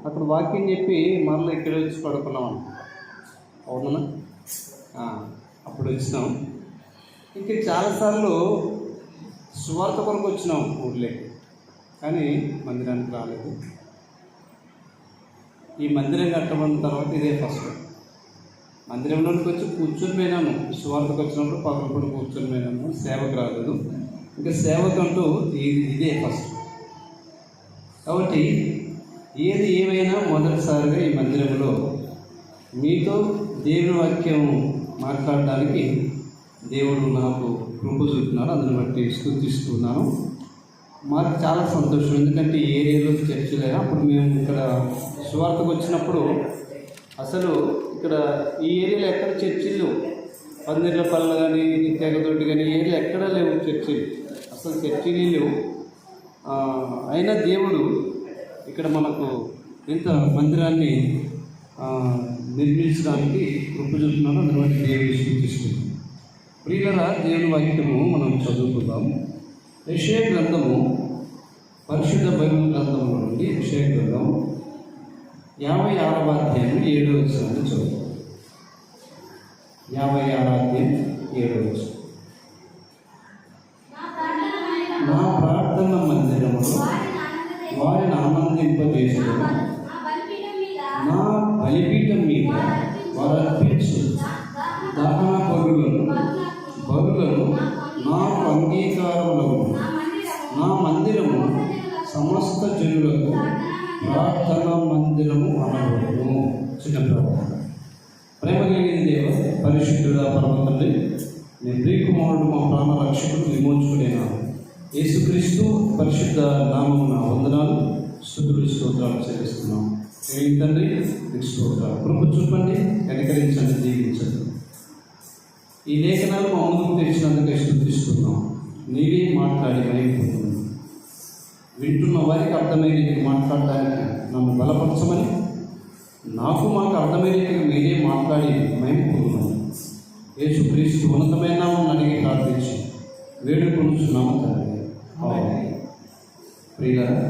అక్కడ వాక్యం చెప్పి మరలా ఇక్కడ వచ్చి పడుకున్నాం. అవునా? అప్పుడు వచ్చినాం. ఇంకా చాలాసార్లు సువార్త కొరకు వచ్చినాం ఊర్లోకి, కానీ మందిరానికి రాలేదు. ఈ మందిరం కట్టబడిన తర్వాత ఇదే ఫస్ట్. మందిరంలోకి వచ్చి కూర్చొని పోయినాము. సువార్తకు వచ్చినప్పుడు పగలపూడి కూర్చొని పోయినాము. సేవకు రాలేదు. ఇంకా సేవకంటూ ఇదే ఫస్ట్. కాబట్టి ఏది ఏమైనా మొదటిసారిగా ఈ మందిరంలో మీతో దేవుని వాక్యం మాట్లాడడానికి దేవుడు నాకు కృప చూపుతున్నాడు. అందుని బట్టి స్తుతిస్తున్నాను. మాకు చాలా సంతోషం. ఎందుకంటే ఈ ఏరియాలో చర్చి లేదా. అప్పుడు మేము ఇక్కడ సువార్తకు వచ్చినప్పుడు అసలు ఇక్కడ ఈ ఏరియాలో ఎక్కడ చర్చిలు, పందిర్లపల్లి కానీ తెగదొడ్డి కానీ ఏరియా ఎక్కడా లేవు చర్చిలు. అసలు చర్చిలు లేవు. అయినా దేవుడు ఇక్కడ మనకు ఇంత మందిరాన్ని నిర్మించడానికి కృప చూపుతున్నాడు. అందుని బట్టి దేవుని స్తుతిస్తున్నాం. ప్రియులరా, దేవుని వాక్యము మనం చదువుకుందాం. యెషయా గ్రంథము, పరిశుద్ధ బైబిల్ గ్రంథంలో నుండి యెషయా గ్రంథం 56వ అధ్యాయం 7వ వచనాన్ని చదువుతాం. 56వ అధ్యాయం 7వ వచనం. నా ప్రార్థన మందిరములో వారిని ఆనందింపజేసేదను. నా బలిపీఠం మీద వారు అర్పించు దహన బలులను నాకు అంగీకారములను. నా మందిరము సమస్త జనులకు ప్రార్థన మందిరము అనబడును. చిన్న ప్రార్థన. ప్రేమ కలిగిన దేవ, పరిశుద్ధుడా, పరమ తండ్రి, నీ ప్రియకుమారుడు, మా ప్రాణ రక్షకుడు, విమోచకుడైన యేసుక్రీస్తు పరిశుద్ధ నామమున వందనాలు, స్తుతులు, స్తోత్రాలు చెల్లిస్తున్నాం. ఏమి తండ్రి, నీకు స్తోత్రాలు. కృప చూపండి, కనికరించండి, దీవించండి. ఈ లేఖనాలు మా ముందుకు తెచ్చినందుకే స్తుతిస్తున్నాం. నీవే మాట్లాడి మహిమపొందును. వింటున్న వారికి అర్థమయ్యే రీతికి మాట్లాడడానికి నన్ను బలపరచమని, మాకు అర్థమయ్యే రీతికి మీరే మాట్లాడి మహిమపొందును. యేసుక్రీస్తు ఉన్నతమైన నామమున అడిగి ప్రార్థించి వేడుకొనుచున్నాము తండ్రి. ప్రియులారా,